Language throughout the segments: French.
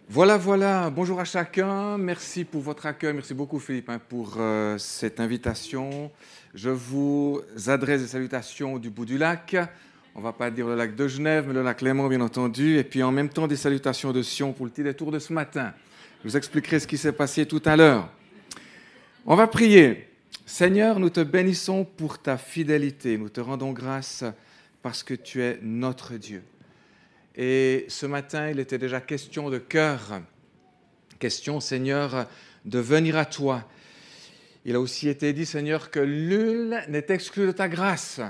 Voilà, bonjour à chacun, merci pour votre accueil, merci beaucoup Philippe pour cette invitation. Je vous adresse des salutations du bout du lac, on ne va pas dire le lac de Genève, mais le lac Léman bien entendu, et puis en même temps des salutations de Sion pour le petit détour de ce matin. Je vous expliquerai ce qui s'est passé tout à l'heure. On va prier. Seigneur, nous te bénissons pour ta fidélité, nous te rendons grâce parce que tu es notre Dieu. Et ce matin, il était déjà question de cœur, question, Seigneur, de venir à toi. Il a aussi été dit, Seigneur, que nul n'est exclu de ta grâce.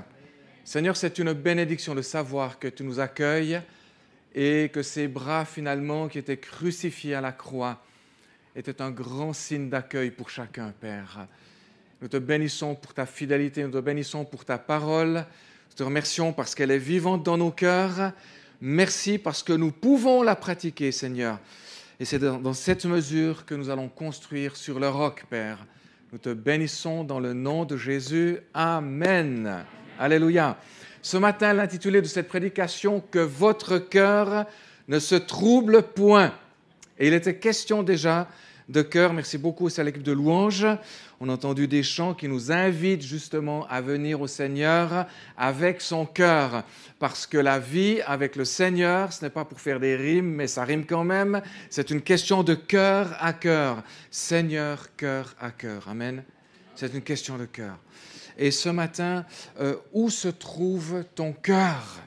Seigneur, c'est une bénédiction de savoir que tu nous accueilles et que ces bras, finalement, qui étaient crucifiés à la croix, étaient un grand signe d'accueil pour chacun, Père. Nous te bénissons pour ta fidélité, nous te bénissons pour ta parole. Nous te remercions parce qu'elle est vivante dans nos cœurs. Merci parce que nous pouvons la pratiquer, Seigneur. Et c'est dans cette mesure que nous allons construire sur le roc, Père. Nous te bénissons dans le nom de Jésus. Amen. Alléluia. Ce matin, l'intitulé de cette prédication, « Que votre cœur ne se trouble point ». Et il était question déjà de cœur. Merci beaucoup aussi à l'équipe de louanges. On a entendu des chants qui nous invitent justement à venir au Seigneur avec son cœur. Parce que la vie avec le Seigneur, ce n'est pas pour faire des rimes, mais ça rime quand même. C'est une question de cœur à cœur. Seigneur, cœur à cœur. Amen. C'est une question de cœur. Et ce matin, où se trouve ton cœur ?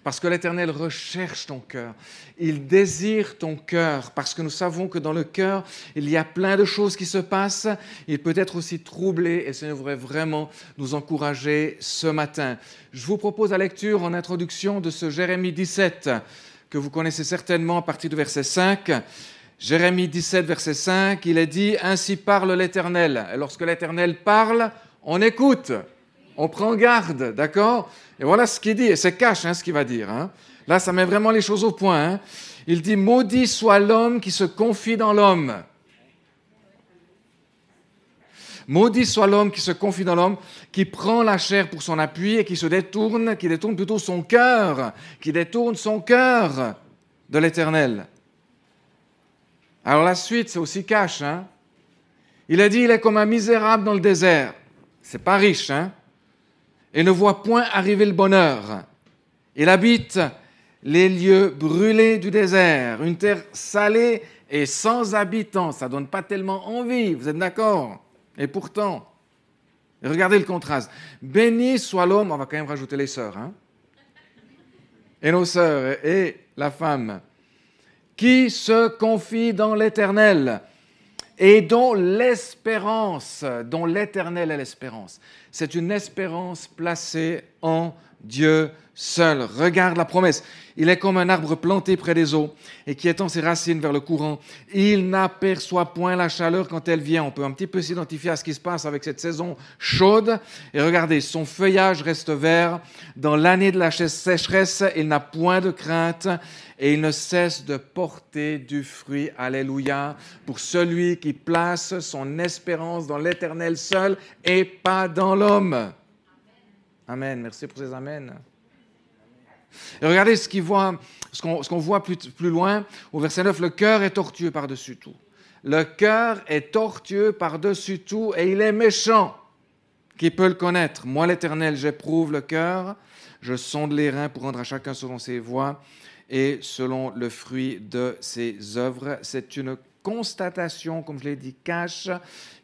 Parce que l'Éternel recherche ton cœur. Il désire ton cœur parce que nous savons que dans le cœur, il y a plein de choses qui se passent. Il peut être aussi troublé et ça devrait vraiment nous encourager ce matin. Je vous propose la lecture en introduction de ce Jérémie 17 que vous connaissez certainement à partir du verset 5. Jérémie 17, verset 5, il est dit « Ainsi parle l'Éternel ». Et lorsque l'Éternel parle, on écoute. On prend garde, d'accord ? Et voilà ce qu'il dit, et c'est cash ce qu'il va dire. Là, ça met vraiment les choses au point. Il dit « Maudit soit l'homme qui se confie dans l'homme ». Maudit soit l'homme qui se confie dans l'homme, qui prend la chair pour son appui et qui détourne plutôt son cœur, qui détourne son cœur de l'Éternel. Alors la suite, c'est aussi cash. Il a dit « Il est comme un misérable dans le désert ». C'est pas riche, et ne voit point arriver le bonheur. Il habite les lieux brûlés du désert, une terre salée et sans habitants. Ça ne donne pas tellement envie, vous êtes d'accord ? Et pourtant, regardez le contraste. Béni soit l'homme, on va quand même rajouter les sœurs, et nos sœurs, et la femme, qui se confie dans l'Éternel et dont l'espérance, dont l'Éternel est l'espérance. C'est une espérance placée en Dieu seul. Regarde la promesse. Il est comme un arbre planté près des eaux et qui étend ses racines vers le courant. Il n'aperçoit point la chaleur quand elle vient. On peut un petit peu s'identifier à ce qui se passe avec cette saison chaude. Et regardez, son feuillage reste vert. Dans l'année de la sécheresse, il n'a point de crainte et il ne cesse de porter du fruit. Alléluia. Pour celui qui place son espérance dans l'Éternel seul et pas dans l'homme. Amen. Merci pour ces amens. Et regardez ce qu'on voit plus loin, au verset 9, le cœur est tortueux par-dessus tout. Le cœur est tortueux par-dessus tout et il est méchant. Qui peut le connaître ? Moi, l'Éternel, j'éprouve le cœur, je sonde les reins pour rendre à chacun selon ses voies et selon le fruit de ses œuvres. C'est une constatation, comme je l'ai dit, cash,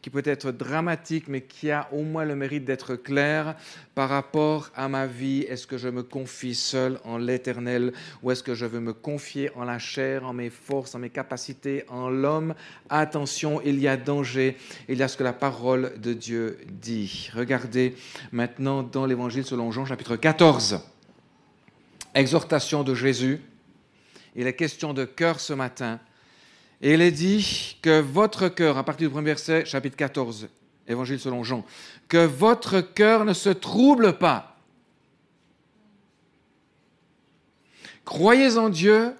qui peut être dramatique, mais qui a au moins le mérite d'être claire par rapport à ma vie. Est-ce que je me confie seul en l'Éternel ou est-ce que je veux me confier en la chair, en mes forces, en mes capacités, en l'homme ? Attention, il y a danger, il y a ce que la parole de Dieu dit. Regardez maintenant dans l'Évangile selon Jean, chapitre 14. Exhortation de Jésus. Il est question de cœur ce matin. Et il est dit que votre cœur, à partir du premier verset, chapitre 14, Évangile selon Jean, que votre cœur ne se trouble pas. Croyez en Dieu,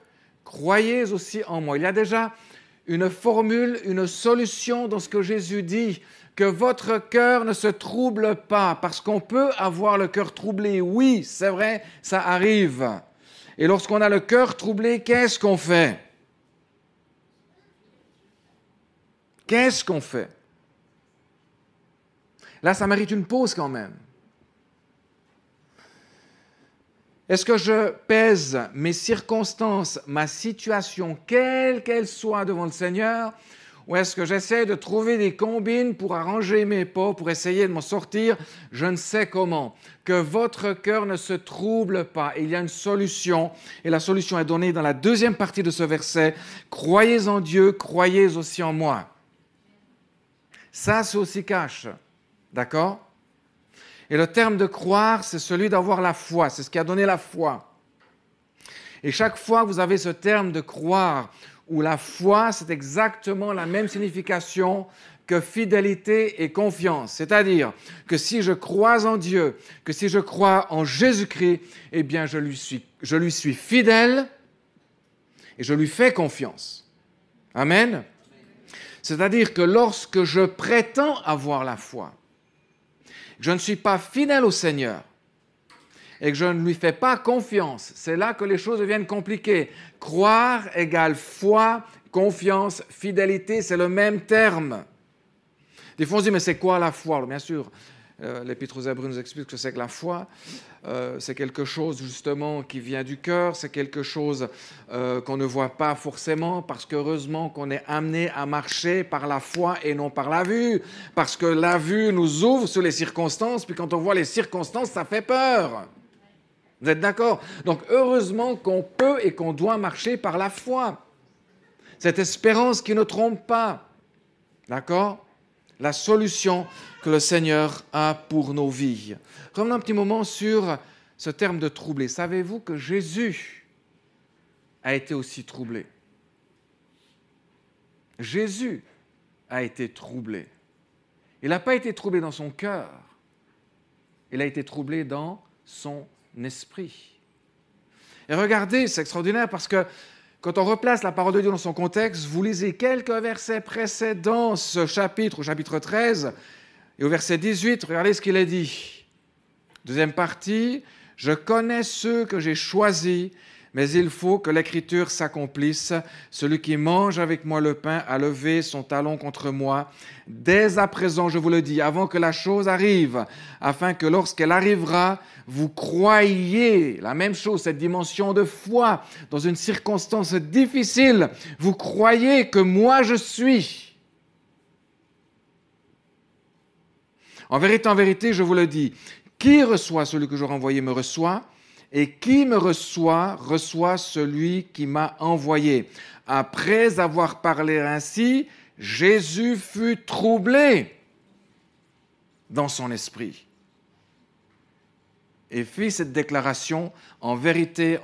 croyez aussi en moi. Il y a déjà une formule, une solution dans ce que Jésus dit, que votre cœur ne se trouble pas, parce qu'on peut avoir le cœur troublé. Oui, c'est vrai, ça arrive. Et lorsqu'on a le cœur troublé, qu'est-ce qu'on fait ? Qu'est-ce qu'on fait? Là, ça mérite une pause quand même. Est-ce que je pèse mes circonstances, ma situation, quelle qu'elle soit devant le Seigneur, ou est-ce que j'essaie de trouver des combines pour arranger mes pas, pour essayer de m'en sortir, je ne sais comment. Que votre cœur ne se trouble pas. Il y a une solution, et la solution est donnée dans la deuxième partie de ce verset. Croyez en Dieu, croyez aussi en moi. Ça, c'est aussi cash. D'accord? Et le terme de croire, c'est celui d'avoir la foi. C'est ce qui a donné la foi. Et chaque fois que vous avez ce terme de croire, ou la foi, c'est exactement la même signification que fidélité et confiance. C'est-à-dire que si je crois en Dieu, que si je crois en Jésus-Christ, eh bien je lui suis fidèle et je lui fais confiance. Amen. C'est-à-dire que lorsque je prétends avoir la foi, je ne suis pas fidèle au Seigneur et que je ne lui fais pas confiance, c'est là que les choses deviennent compliquées. Croire égale foi, confiance, fidélité, c'est le même terme. Des fois, on se dit, mais c'est quoi la foi? Alors, bien sûr, l'Épître aux Hébreux nous explique ce que c'est que la foi. C'est quelque chose, justement, qui vient du cœur. C'est quelque chose qu'on ne voit pas forcément, parce qu'heureusement qu'on est amené à marcher par la foi et non par la vue. Parce que la vue nous ouvre sur les circonstances, puis quand on voit les circonstances, ça fait peur. Vous êtes d'accord? Donc, heureusement qu'on peut et qu'on doit marcher par la foi. Cette espérance qui ne trompe pas. D'accord? La solution que le Seigneur a pour nos vies. Revenons un petit moment sur ce terme de troublé. Savez-vous que Jésus a été aussi troublé? Jésus a été troublé. Il n'a pas été troublé dans son cœur. Il a été troublé dans son esprit. Et regardez, c'est extraordinaire parce que quand on replace la parole de Dieu dans son contexte, vous lisez quelques versets précédents ce chapitre, au chapitre 13, et au verset 18, regardez ce qu'il est dit. Deuxième partie, « Je connais ceux que j'ai choisis, mais il faut que l'Écriture s'accomplisse. Celui qui mange avec moi le pain a levé son talon contre moi. Dès à présent, je vous le dis, avant que la chose arrive, afin que lorsqu'elle arrivera, vous croyiez, la même chose, cette dimension de foi, dans une circonstance difficile, vous croyez que moi je suis. En vérité, je vous le dis, qui reçoit celui que j'aurai envoyé me reçoit, et qui me reçoit, reçoit celui qui m'a envoyé. Après avoir parlé ainsi, Jésus fut troublé dans son esprit et fit cette déclaration, en vérité,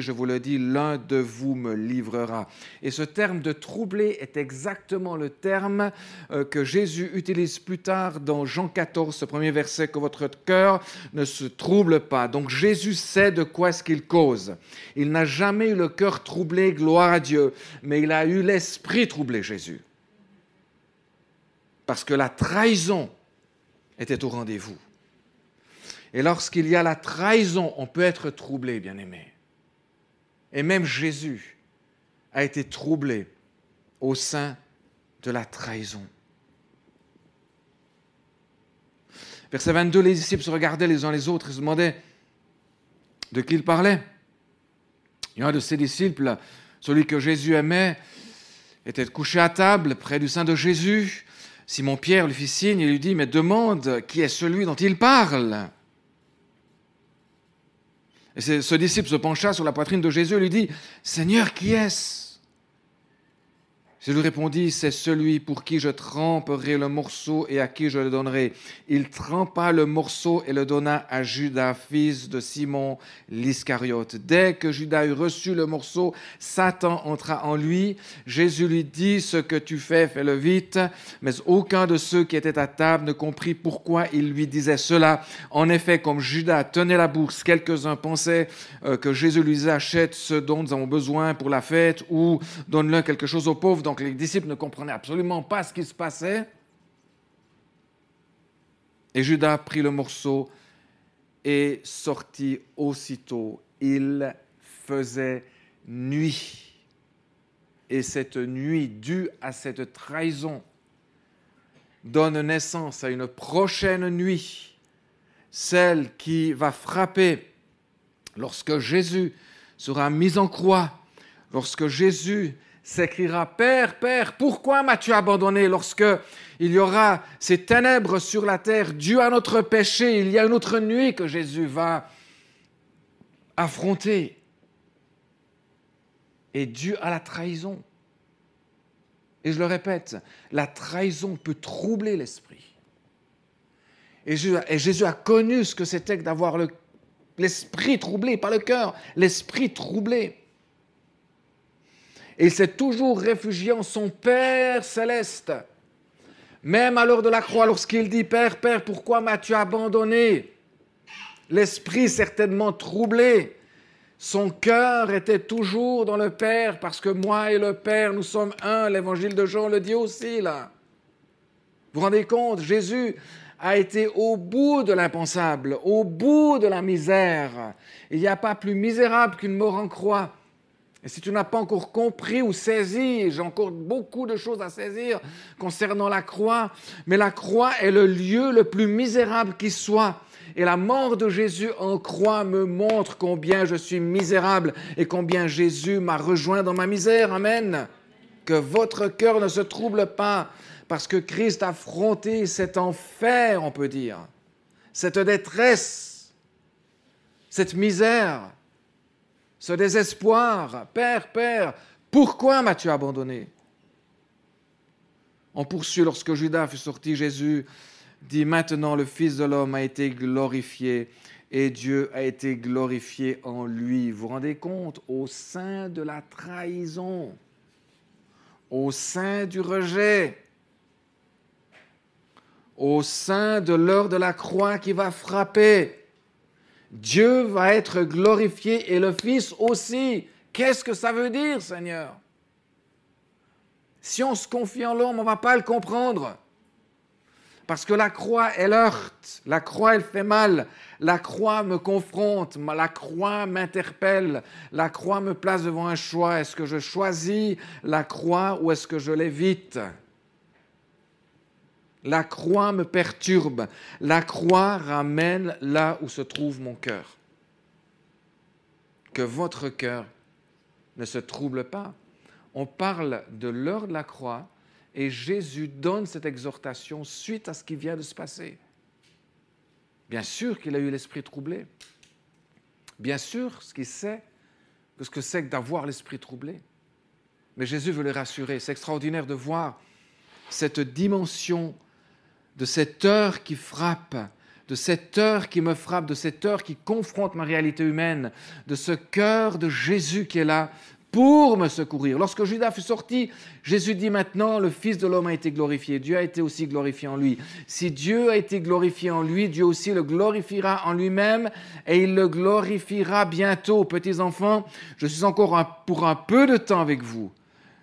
je vous le dis, l'un de vous me livrera. Et ce terme de troublé est exactement le terme que Jésus utilise plus tard dans Jean 14, ce premier verset, que votre cœur ne se trouble pas. Donc Jésus sait de quoi est-ce qu'il cause. Il n'a jamais eu le cœur troublé, gloire à Dieu, mais il a eu l'esprit troublé, Jésus. Parce que la trahison était au rendez-vous. Et lorsqu'il y a la trahison, on peut être troublé, bien-aimé. Et même Jésus a été troublé au sein de la trahison. Verset 22, les disciples se regardaient les uns les autres et se demandaient de qui il parlait. Et un de ses disciples, celui que Jésus aimait, était couché à table près du sein de Jésus. Simon-Pierre lui fit signe et lui dit « Mais demande qui est celui dont il parle ?» Et ce disciple se pencha sur la poitrine de Jésus et lui dit « Seigneur, qui est-ce » Jésus répondit « C'est celui pour qui je tremperai le morceau et à qui je le donnerai. » Il trempa le morceau et le donna à Judas, fils de Simon l'Iscariote. Dès que Judas eut reçu le morceau, Satan entra en lui. Jésus lui dit « Ce que tu fais, fais-le vite. » Mais aucun de ceux qui étaient à table ne comprit pourquoi il lui disait cela. En effet, comme Judas tenait la bourse, quelques-uns pensaient que Jésus lui disait « Achète ce dont nous avons besoin pour la fête ou donne-le quelque chose aux pauvres. » Donc les disciples ne comprenaient absolument pas ce qui se passait. Et Judas prit le morceau et sortit aussitôt. Il faisait nuit. Et cette nuit, due à cette trahison, donne naissance à une prochaine nuit, celle qui va frapper lorsque Jésus sera mis en croix, lorsque Jésus s'écriera « Père, Père, pourquoi m'as-tu abandonné ?» Lorsque il y aura ces ténèbres sur la terre dues à notre péché, il y a une autre nuit que Jésus va affronter, et due à la trahison. Et je le répète, la trahison peut troubler l'esprit. Et Jésus a connu ce que c'était que d'avoir l'esprit troublé, pas le cœur, l'esprit troublé. Et il s'est toujours réfugié en son Père céleste. Même à l'heure de la croix, lorsqu'il dit « Père, Père, pourquoi m'as-tu abandonné ?» L'esprit certainement troublé. Son cœur était toujours dans le Père, parce que moi et le Père, nous sommes un. L'évangile de Jean le dit aussi, là. Vous vous rendez compte, Jésus a été au bout de l'impensable, au bout de la misère. Il n'y a pas plus misérable qu'une mort en croix. Et si tu n'as pas encore compris ou saisi, j'ai encore beaucoup de choses à saisir concernant la croix, mais la croix est le lieu le plus misérable qui soit. Et la mort de Jésus en croix me montre combien je suis misérable et combien Jésus m'a rejoint dans ma misère. Amen. Que votre cœur ne se trouble pas, parce que Christ a affronté cet enfer, on peut dire, cette détresse, cette misère, ce désespoir. Père, Père, pourquoi m'as-tu abandonné? On poursuit lorsque Judas fut sorti, Jésus dit maintenant le Fils de l'homme a été glorifié et Dieu a été glorifié en lui. Vous vous rendez compte? Au sein de la trahison, au sein du rejet, au sein de l'heure de la croix qui va frapper, Dieu va être glorifié et le Fils aussi. Qu'est-ce que ça veut dire, Seigneur? Si on se confie en l'homme, on ne va pas le comprendre. Parce que la croix, elle heurte, la croix, elle fait mal, la croix me confronte, la croix m'interpelle, la croix me place devant un choix. Est-ce que je choisis la croix ou est-ce que je l'évite? La croix me perturbe, la croix ramène là où se trouve mon cœur. Que votre cœur ne se trouble pas. On parle de l'heure de la croix, et Jésus donne cette exhortation suite à ce qui vient de se passer. Bien sûr qu'il a eu l'esprit troublé. Bien sûr ce qu'il sait, ce que c'est que d'avoir l'esprit troublé. Mais Jésus veut les rassurer. C'est extraordinaire de voir cette dimension de cette heure qui frappe, de cette heure qui me frappe, de cette heure qui confronte ma réalité humaine, de ce cœur de Jésus qui est là pour me secourir. Lorsque Judas fut sorti, Jésus dit maintenant, le Fils de l'homme a été glorifié. Dieu a été aussi glorifié en lui. Si Dieu a été glorifié en lui, Dieu aussi le glorifiera en lui-même et il le glorifiera bientôt. Petits enfants, je suis encore pour un peu de temps avec vous.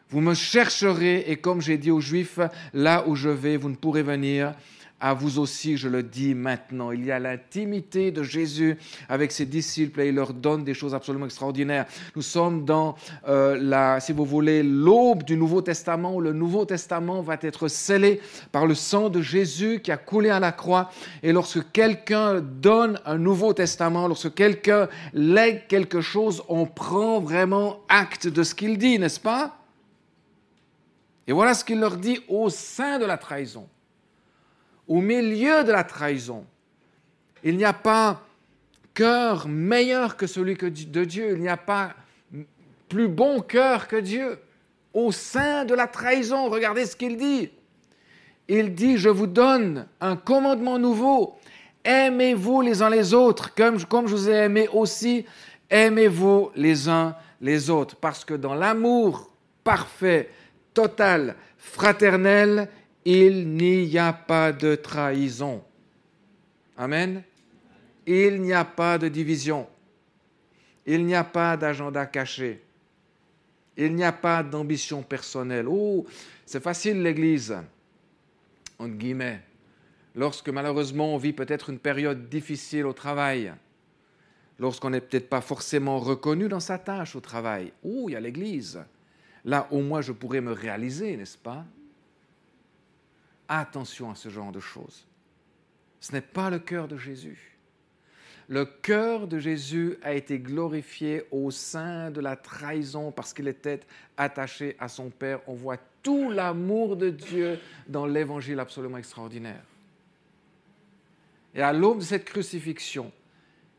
Vous me chercherez et comme j'ai dit aux Juifs, là où je vais, vous ne pourrez venir. À vous aussi, je le dis maintenant. Il y a l'intimité de Jésus avec ses disciples et il leur donne des choses absolument extraordinaires. Nous sommes dans, si vous voulez, l'aube du Nouveau Testament où le Nouveau Testament va être scellé par le sang de Jésus qui a coulé à la croix. Et lorsque quelqu'un donne un Nouveau Testament, lorsque quelqu'un lègue quelque chose, on prend vraiment acte de ce qu'il dit, n'est-ce pas? Et voilà ce qu'il leur dit au sein de la trahison. Au milieu de la trahison, il n'y a pas cœur meilleur que celui de Dieu. Il n'y a pas plus bon cœur que Dieu. Au sein de la trahison, regardez ce qu'il dit. Il dit, je vous donne un commandement nouveau. Aimez-vous les uns les autres, comme je vous ai aimé aussi. Aimez-vous les uns les autres. Parce que dans l'amour parfait, total, fraternel, il n'y a pas de trahison. Amen. Il n'y a pas de division. Il n'y a pas d'agenda caché. Il n'y a pas d'ambition personnelle. Oh, c'est facile l'Église, entre guillemets, lorsque malheureusement on vit peut-être une période difficile au travail, lorsqu'on n'est peut-être pas forcément reconnu dans sa tâche au travail. Oh, il y a l'Église. Là, au moins, je pourrais me réaliser, n'est-ce pas? Attention à ce genre de choses. Ce n'est pas le cœur de Jésus. Le cœur de Jésus a été glorifié au sein de la trahison parce qu'il était attaché à son Père. On voit tout l'amour de Dieu dans l'évangile absolument extraordinaire. Et à l'aube de cette crucifixion,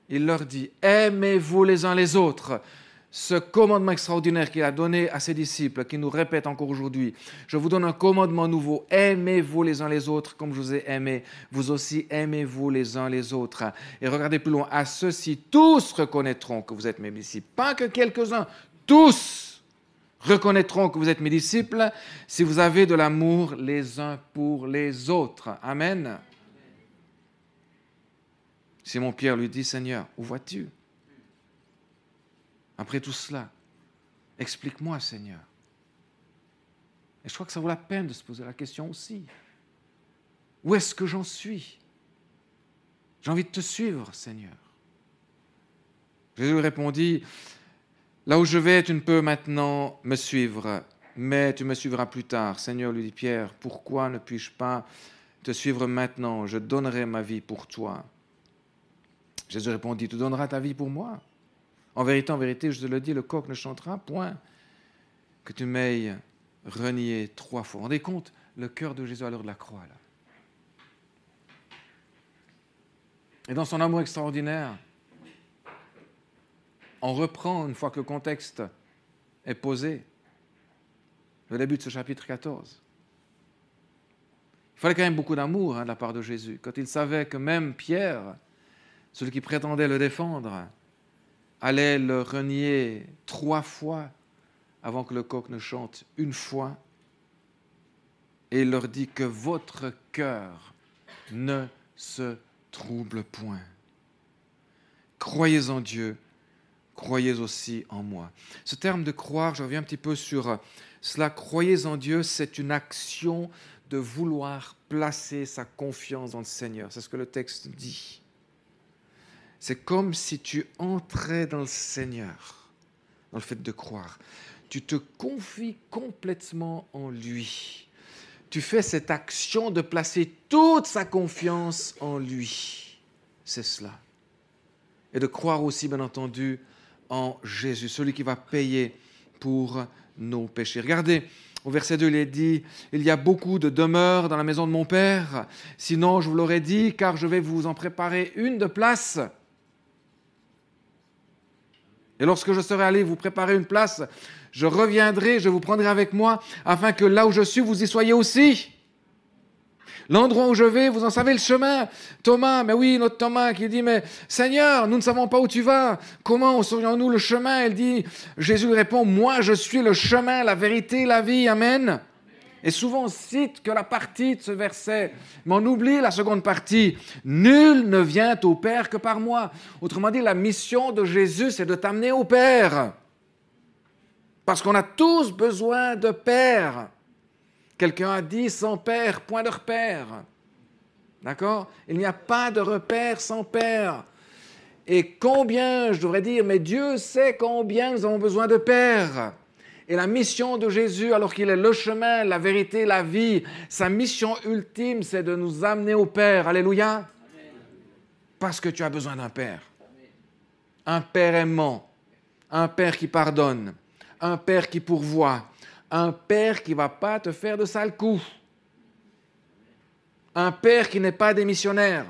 il leur dit « Aimez-vous les uns les autres ». Ce commandement extraordinaire qu'il a donné à ses disciples, qu'il nous répète encore aujourd'hui, je vous donne un commandement nouveau, aimez-vous les uns les autres comme je vous ai aimé, vous aussi aimez-vous les uns les autres. Et regardez plus loin, à ceux-ci, tous reconnaîtront que vous êtes mes disciples, pas que quelques-uns, tous reconnaîtront que vous êtes mes disciples si vous avez de l'amour les uns pour les autres. Amen. Simon-Pierre lui dit, Seigneur, où vas-tu ? Après tout cela, explique-moi, Seigneur. Et je crois que ça vaut la peine de se poser la question aussi. Où est-ce que j'en suis ? J'ai envie de te suivre, Seigneur. Jésus lui répondit, là où je vais, tu ne peux maintenant me suivre, mais tu me suivras plus tard. Seigneur, lui dit Pierre, pourquoi ne puis-je pas te suivre maintenant ? Je donnerai ma vie pour toi. Jésus répondit, tu donneras ta vie pour moi ? En vérité, je te le dis, le coq ne chantera point que tu m'aies renié 3 fois. Vous vous rendez compte, le cœur de Jésus à l'heure de la croix, là. Et dans son amour extraordinaire, on reprend, une fois que le contexte est posé, le début de ce chapitre 14. Il fallait quand même beaucoup d'amour de la part de Jésus, quand il savait que même Pierre, celui qui prétendait le défendre, allait le renier 3 fois avant que le coq ne chante 1 fois. Et il leur dit que votre cœur ne se trouble point. Croyez en Dieu, croyez aussi en moi. Ce terme de croire, je reviens un petit peu sur cela. Croyez en Dieu, c'est une action de vouloir placer sa confiance dans le Seigneur. C'est ce que le texte dit. C'est comme si tu entrais dans le Seigneur, dans le fait de croire. Tu te confies complètement en lui. Tu fais cette action de placer toute sa confiance en lui. C'est cela. Et de croire aussi, bien entendu, en Jésus, celui qui va payer pour nos péchés. Regardez, au verset 2, il est dit, « Il y a beaucoup de demeures dans la maison de mon Père, sinon je vous l'aurais dit, car je vais vous en préparer une de place. » Et lorsque je serai allé vous préparer une place, je reviendrai, je vous prendrai avec moi, afin que là où je suis, vous y soyez aussi. L'endroit où je vais, vous en savez le chemin. Thomas, mais oui, notre Thomas qui dit, mais Seigneur, nous ne savons pas où tu vas. Comment saurions-nous le chemin ? Il dit, Jésus répond, moi je suis le chemin, la vérité, la vie. Amen. Et souvent on cite que la partie de ce verset, mais on oublie la seconde partie. Nul ne vient au Père que par moi. Autrement dit, la mission de Jésus, c'est de t'amener au Père. Parce qu'on a tous besoin de Père. Quelqu'un a dit, sans Père, point de repère. D'accord ? Il n'y a pas de repère sans Père. Et combien, je devrais dire, mais Dieu sait combien nous avons besoin de Père. Et la mission de Jésus, alors qu'il est le chemin, la vérité, la vie, sa mission ultime, c'est de nous amener au Père. Alléluia. Amen. Parce que tu as besoin d'un Père. Amen. Un Père aimant, un Père qui pardonne, un Père qui pourvoit, un Père qui ne va pas te faire de sales coups, un Père qui n'est pas démissionnaire,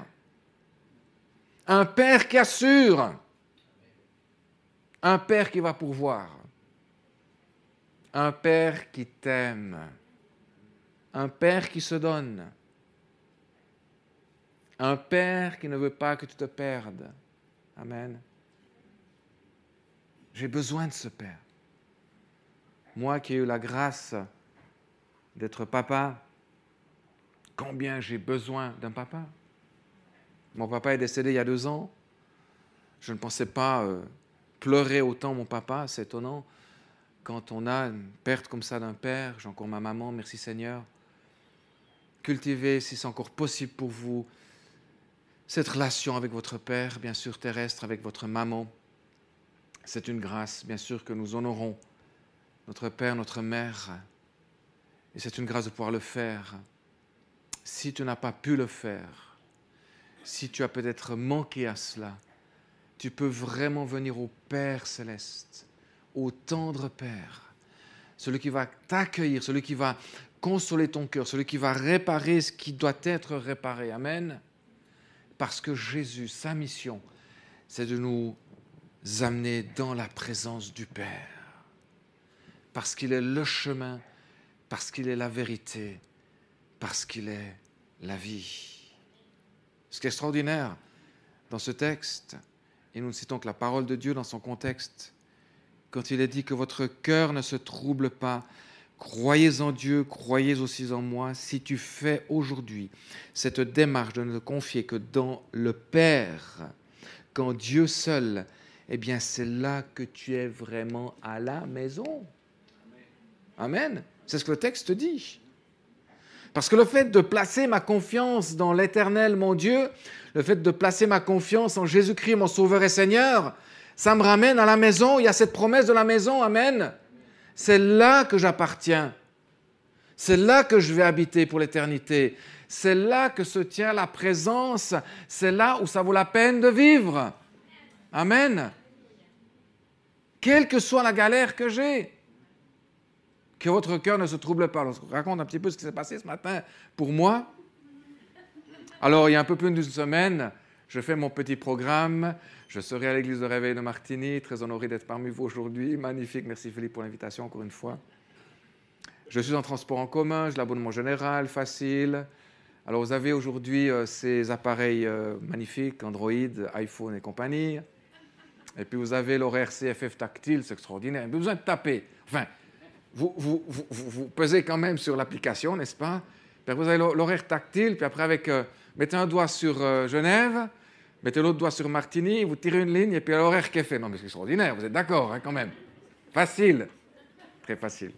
un Père qui assure, un Père qui va pourvoir. Un Père qui t'aime, un Père qui se donne, un Père qui ne veut pas que tu te perdes. Amen. J'ai besoin de ce Père. Moi qui ai eu la grâce d'être papa, combien j'ai besoin d'un papa. Mon papa est décédé il y a 2 ans. Je ne pensais pas pleurer autant mon papa, c'est étonnant. Quand on a une perte comme ça d'un père, j'ai encore ma maman, merci Seigneur. Cultivez, si c'est encore possible pour vous, cette relation avec votre père, bien sûr terrestre, avec votre maman. C'est une grâce, bien sûr, que nous honorons notre père, notre mère. Et c'est une grâce de pouvoir le faire si tu n'as pas pu le faire, si tu as peut-être manqué à cela, tu peux vraiment venir au Père céleste, au tendre Père, celui qui va t'accueillir, celui qui va consoler ton cœur, celui qui va réparer ce qui doit être réparé. Amen. Parce que Jésus, sa mission, c'est de nous amener dans la présence du Père. Parce qu'il est le chemin, parce qu'il est la vérité, parce qu'il est la vie. Ce qui est extraordinaire dans ce texte, et nous citons que la parole de Dieu dans son contexte, quand il est dit que votre cœur ne se trouble pas, croyez en Dieu, croyez aussi en moi. Si tu fais aujourd'hui cette démarche de ne te confier que dans le Père, qu'en Dieu seul, eh bien c'est là que tu es vraiment à la maison. Amen. C'est ce que le texte dit. Parce que le fait de placer ma confiance dans l'Éternel, mon Dieu, le fait de placer ma confiance en Jésus-Christ, mon Sauveur et Seigneur, ça me ramène à la maison. Il y a cette promesse de la maison. Amen. C'est là que j'appartiens. C'est là que je vais habiter pour l'éternité. C'est là que se tient la présence. C'est là où ça vaut la peine de vivre. Amen. Quelle que soit la galère que j'ai, que votre cœur ne se trouble pas. Alors, je vous raconte un petit peu ce qui s'est passé ce matin pour moi. Alors, il y a un peu plus d'une semaine, je fais mon petit programme. Je serai à l'église de Réveil de Martigny, très honoré d'être parmi vous aujourd'hui. Magnifique, merci Philippe pour l'invitation encore une fois. Je suis en transport en commun, j'ai l'abonnement général, facile. Alors vous avez aujourd'hui ces appareils magnifiques, Android, iPhone et compagnie. Et puis vous avez l'horaire CFF tactile, c'est extraordinaire. Pas besoin de taper. Enfin, vous pesez quand même sur l'application, n'est-ce pas? Puis vous avez l'horaire tactile, puis après mettez un doigt sur Genève, mettez l'autre doigt sur Martigny, vous tirez une ligne et puis l'horaire qui est fait. Non, mais c'est extraordinaire, vous êtes d'accord hein, quand même. Facile. Très facile.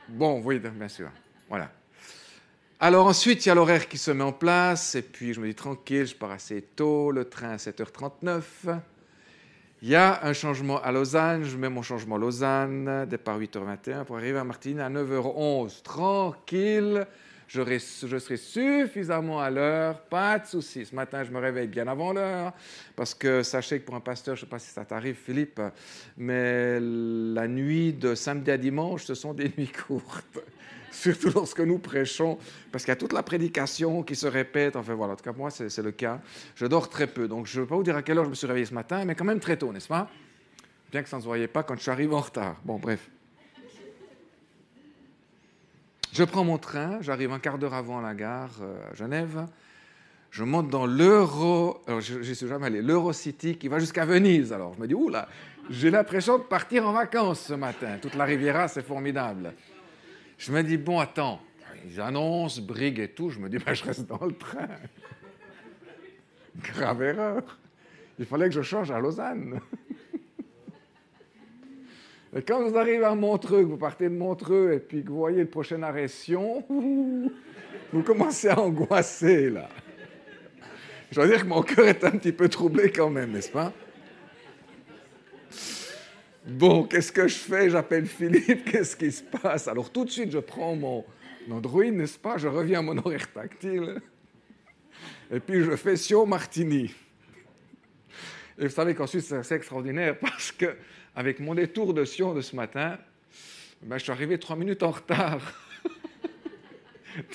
Bon, oui, bien sûr. Voilà. Alors ensuite, il y a l'horaire qui se met en place. Et puis je me dis tranquille, je pars assez tôt, le train à 7h39. Il y a un changement à Lausanne. Je mets mon changement à Lausanne, départ 8h21 pour arriver à Martigny à 9h11. Tranquille. Je serai suffisamment à l'heure, pas de souci. Ce matin, je me réveille bien avant l'heure, parce que sachez que pour un pasteur, je ne sais pas si ça t'arrive, Philippe, mais la nuit de samedi à dimanche, ce sont des nuits courtes, surtout lorsque nous prêchons, parce qu'il y a toute la prédication qui se répète. Enfin voilà, en tout cas, moi, c'est le cas. Je dors très peu, donc je ne vais pas vous dire à quelle heure je me suis réveillé ce matin, mais quand même très tôt, n'est-ce pas? Bien que ça ne se voyait pas quand je suis arrivé en retard. Bon, bref. Je prends mon train, j'arrive un quart d'heure avant la gare à Genève. Je monte dans l'Euro... Alors, je n'y suis jamais allé. l'Eurocity qui va jusqu'à Venise. Alors, je me dis, oula, j'ai l'impression de partir en vacances ce matin. Toute la Riviera, c'est formidable. Je me dis, bon, attends, ils annoncent, brigue et tout. Je me dis, ben, je reste dans le train. Grave erreur. Il fallait que je change à Lausanne. Et quand vous arrivez à Montreux, que vous partez de Montreux et puis que vous voyez le prochain arrêt Sion, vous commencez à angoisser, là. Je dois dire que mon cœur est un petit peu troublé quand même, n'est-ce pas? Bon, qu'est-ce que je fais? J'appelle Philippe, qu'est-ce qui se passe? Alors tout de suite, je prends mon Android, n'est-ce pas? Je reviens à mon horaire tactile. Et puis je fais Sion-Martigny. Et vous savez qu'ensuite, c'est assez extraordinaire parce que avec mon détour de Sion de ce matin, ben, je suis arrivé 3 minutes en retard.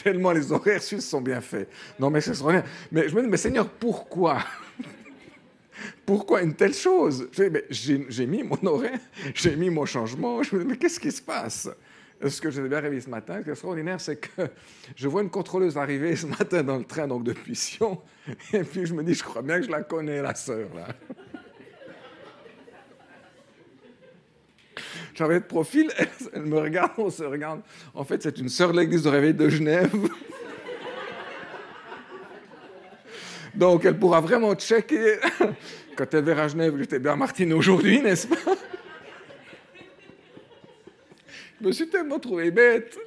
Tellement les horaires suisses sont bien faits. Non, mais c'est extraordinaire. Mais je me dis, mais Seigneur, pourquoi? Pourquoi une telle chose? J'ai mis mon horaire, j'ai mis mon changement. Je me dis, mais qu'est-ce qui se passe? Ce que j'ai bien réveillé ce matin, ce qui est extraordinaire, c'est que je vois une contrôleuse arriver ce matin dans le train, donc depuis Sion, et puis je me dis, je crois bien que je la connais, la sœur, là. J'avais de profil, elle me regarde, on se regarde. En fait, c'est une sœur de l'église de Réveil de Genève. Donc, elle pourra vraiment checker. Quand elle verra Genève, j'étais bien à Martigny aujourd'hui, n'est-ce pas? Je me suis tellement trouvé bête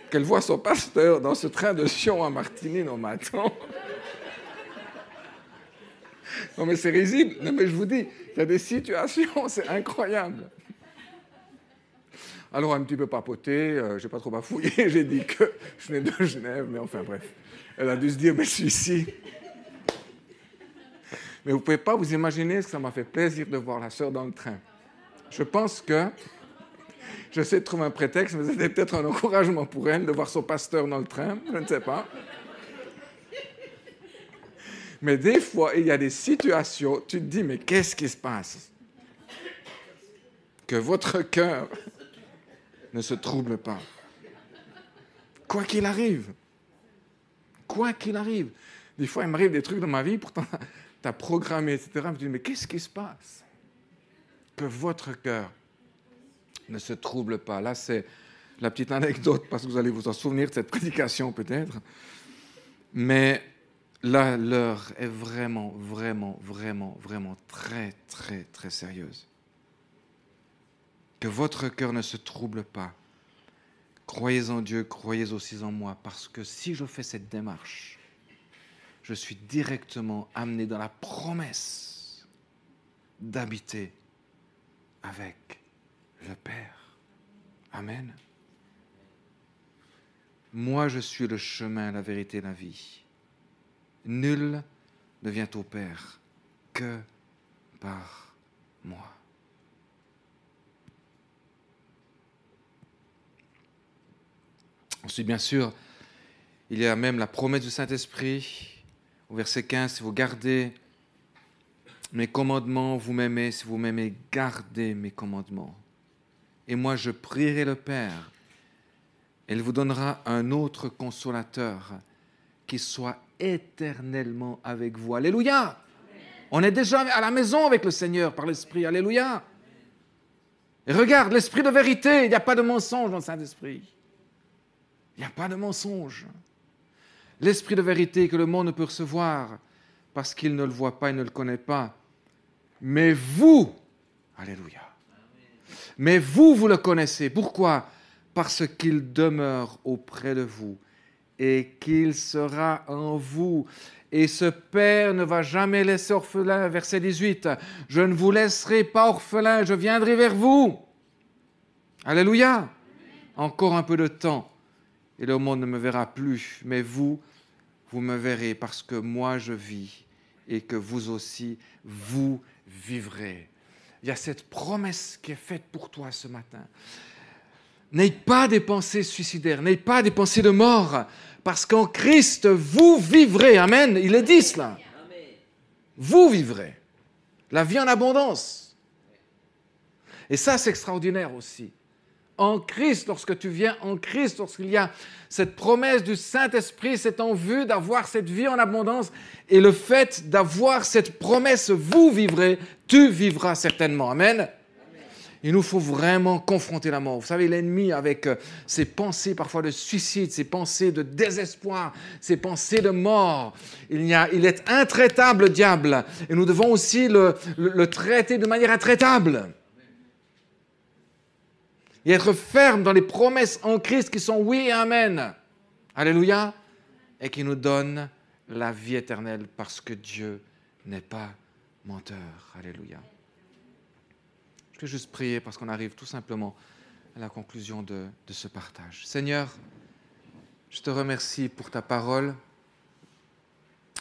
qu'elle voit son pasteur dans ce train de Sion à Martigny. Non, mais attends. Non, mais c'est risible. Non, mais je vous dis, il y a des situations, c'est incroyable. Alors, un petit peu papoté, je n'ai pas trop bafouillé, j'ai dit que je venais de Genève, mais enfin bref. Elle a dû se dire, mais je suis ici. Mais vous ne pouvez pas vous imaginer ce que ça m'a fait plaisir de voir la sœur dans le train. Je pense que, j'essaie de trouver un prétexte, mais c'était peut-être un encouragement pour elle de voir son pasteur dans le train, je ne sais pas. Mais des fois, il y a des situations, tu te dis, mais qu'est-ce qui se passe? Que votre cœur ne se trouble pas. Quoi qu'il arrive. Quoi qu'il arrive. Des fois, il m'arrive des trucs dans ma vie, pourtant, tu as programmé, etc. Je me dis, mais qu'est-ce qui se passe? Que votre cœur ne se trouble pas. Là, c'est la petite anecdote, parce que vous allez vous en souvenir de cette prédication, peut-être. Mais là, l'heure est vraiment, vraiment, vraiment, vraiment très, très, très sérieuse. Que votre cœur ne se trouble pas. Croyez en Dieu, croyez aussi en moi, parce que si je fais cette démarche, je suis directement amené dans la promesse d'habiter avec le Père. Amen. Moi, je suis le chemin, la vérité et la vie. Nul ne vient au Père que par moi. Ensuite, bien sûr, il y a même la promesse du Saint-Esprit. Au verset 15, si vous gardez mes commandements, vous m'aimez. Si vous m'aimez, gardez mes commandements. Et moi, je prierai le Père. Il vous donnera un autre consolateur qui soit éternellement avec vous. Alléluia! Amen. On est déjà à la maison avec le Seigneur par l'Esprit. Alléluia! Et regarde, l'Esprit de vérité, il n'y a pas de mensonge dans le Saint-Esprit. Il n'y a pas de mensonge. L'Esprit de vérité que le monde ne peut recevoir parce qu'il ne le voit pas et ne le connaît pas. Mais vous, alléluia, mais vous le connaissez. Pourquoi? Parce qu'il demeure auprès de vous et qu'il sera en vous. Et ce Père ne va jamais laisser orphelin, verset 18. Je ne vous laisserai pas orphelin, je viendrai vers vous. Alléluia. Encore un peu de temps et le monde ne me verra plus, mais vous me verrez parce que moi je vis et que vous aussi, vous vivrez. Il y a cette promesse qui est faite pour toi ce matin. N'ayez pas des pensées suicidaires, n'ayez pas des pensées de mort, parce qu'en Christ, vous vivrez. Amen. Il est dit cela. Vous vivrez. La vie en abondance. Et ça, c'est extraordinaire aussi. En Christ, lorsque tu viens en Christ, lorsqu'il y a cette promesse du Saint-Esprit, c'est en vue d'avoir cette vie en abondance. Et le fait d'avoir cette promesse, vous vivrez, tu vivras certainement. Amen. Il nous faut vraiment confronter la mort. Vous savez, l'ennemi, avec ses pensées parfois de suicide, ses pensées de désespoir, ses pensées de mort, il est intraitable, le diable. Et nous devons aussi le traiter de manière intraitable. Et être ferme dans les promesses en Christ qui sont oui et amen. Alléluia. Et qui nous donnent la vie éternelle parce que Dieu n'est pas menteur. Alléluia. Je vais juste prier parce qu'on arrive tout simplement à la conclusion de ce partage. Seigneur, je te remercie pour ta parole.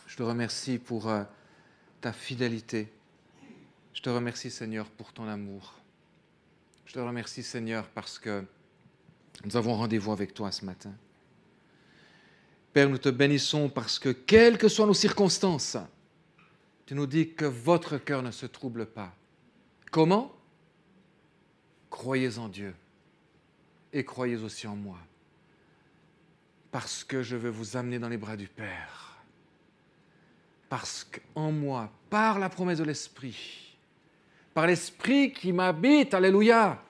Je te remercie pour ta fidélité. Je te remercie, Seigneur, pour ton amour. Je te remercie, Seigneur, parce que nous avons rendez-vous avec toi ce matin. Père, nous te bénissons parce que, quelles que soient nos circonstances, tu nous dis que votre cœur ne se trouble pas. Comment? Croyez en Dieu et croyez aussi en moi. Parce que je veux vous amener dans les bras du Père. Parce qu'en moi, par la promesse de l'Esprit, par l'Esprit qui m'habite, alléluia,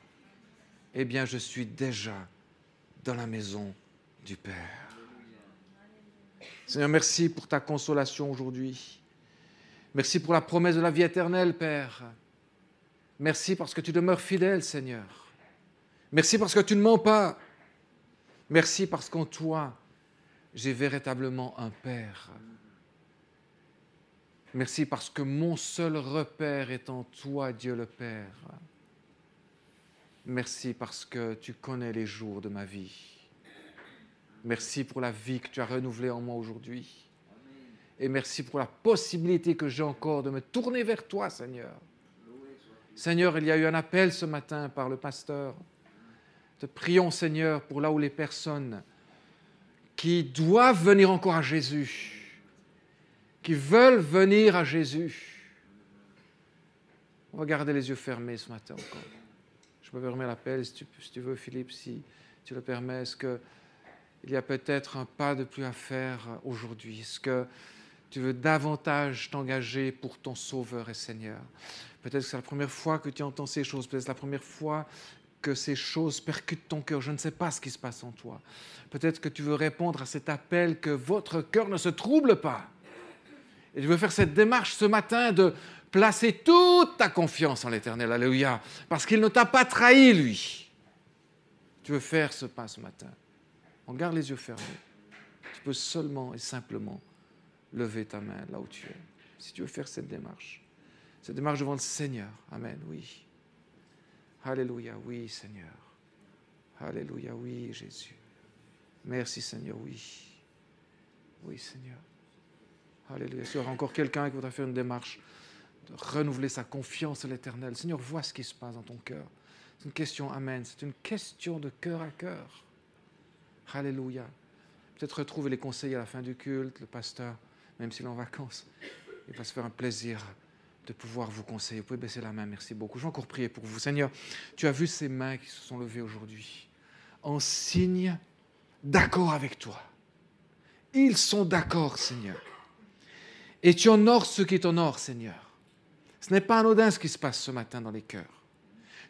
eh bien, je suis déjà dans la maison du Père. Seigneur, merci pour ta consolation aujourd'hui. Merci pour la promesse de la vie éternelle, Père. Merci parce que tu demeures fidèle, Seigneur. Merci parce que tu ne mens pas. Merci parce qu'en toi, j'ai véritablement un Père. Merci parce que mon seul repère est en toi, Dieu le Père. Merci parce que tu connais les jours de ma vie. Merci pour la vie que tu as renouvelée en moi aujourd'hui. Et merci pour la possibilité que j'ai encore de me tourner vers toi, Seigneur. Seigneur, il y a eu un appel ce matin par le pasteur. Te prions, Seigneur, pour là où les personnes qui doivent venir encore à Jésus, qui veulent venir à Jésus. On va garder les yeux fermés ce matin encore. Je peux fermer l'appel si tu veux, Philippe, si tu le permets. Est-ce qu'il y a peut-être un pas de plus à faire aujourd'hui? Est-ce que tu veux davantage t'engager pour ton Sauveur et Seigneur? Peut-être que c'est la première fois que tu entends ces choses. Peut-être que c'est la première fois que ces choses percutent ton cœur. Je ne sais pas ce qui se passe en toi. Peut-être que tu veux répondre à cet appel que votre cœur ne se trouble pas. Et tu veux faire cette démarche ce matin de placer toute ta confiance en l'Éternel. Alléluia. Parce qu'il ne t'a pas trahi, lui. Tu veux faire ce pas ce matin. On garde les yeux fermés. Tu peux seulement et simplement lever ta main là où tu es. Si tu veux faire cette démarche devant le Seigneur. Amen, oui. Alléluia, oui, Seigneur. Alléluia, oui, Jésus. Merci, Seigneur, oui. Oui, Seigneur. Alléluia. S'il y aura encore quelqu'un qui voudra faire une démarche de renouveler sa confiance à l'Éternel, Seigneur, vois ce qui se passe dans ton cœur. C'est une question, amen, c'est une question de cœur à cœur. Alléluia. Peut-être retrouver les conseillers à la fin du culte, le pasteur, même s'il est en vacances. Il va se faire un plaisir de pouvoir vous conseiller. Vous pouvez baisser la main, merci beaucoup. Je vais encore prier pour vous. Seigneur, tu as vu ces mains qui se sont levées aujourd'hui en signe d'accord avec toi. Ils sont d'accord, Seigneur. Et tu honores ceux qui t'honorent, Seigneur. Ce n'est pas anodin ce qui se passe ce matin dans les cœurs.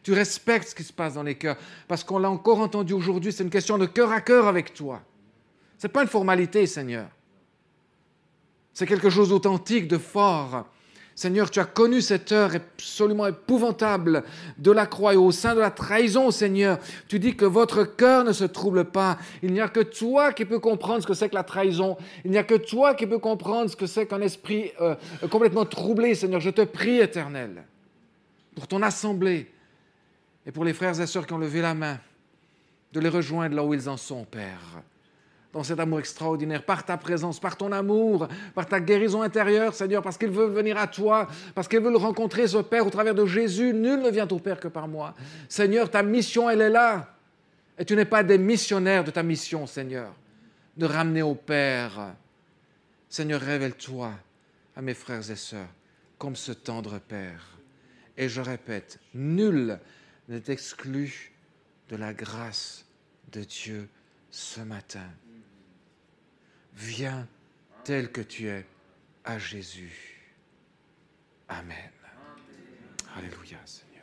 Tu respectes ce qui se passe dans les cœurs parce qu'on l'a encore entendu aujourd'hui, c'est une question de cœur à cœur avec toi. Ce n'est pas une formalité, Seigneur. C'est quelque chose d'authentique, de fort. Seigneur, tu as connu cette heure absolument épouvantable de la croix et au sein de la trahison, Seigneur. Tu dis que votre cœur ne se trouble pas. Il n'y a que toi qui peux comprendre ce que c'est que la trahison. Il n'y a que toi qui peux comprendre ce que c'est qu'un esprit complètement troublé, Seigneur. Je te prie, Éternel, pour ton assemblée et pour les frères et sœurs qui ont levé la main, de les rejoindre là où ils en sont, Père. Dans cet amour extraordinaire, par ta présence, par ton amour, par ta guérison intérieure, Seigneur, parce qu'ils veulent venir à toi, parce qu'ils veulent rencontrer ce Père au travers de Jésus. Nul ne vient au Père que par moi. Seigneur, ta mission, elle est là. Et tu n'es pas des missionnaires de ta mission, Seigneur, de ramener au Père. Seigneur, révèle-toi à mes frères et sœurs comme ce tendre Père. Et je répète, nul n'est exclu de la grâce de Dieu ce matin. Viens tel que tu es à Jésus. Amen. Alléluia, Seigneur.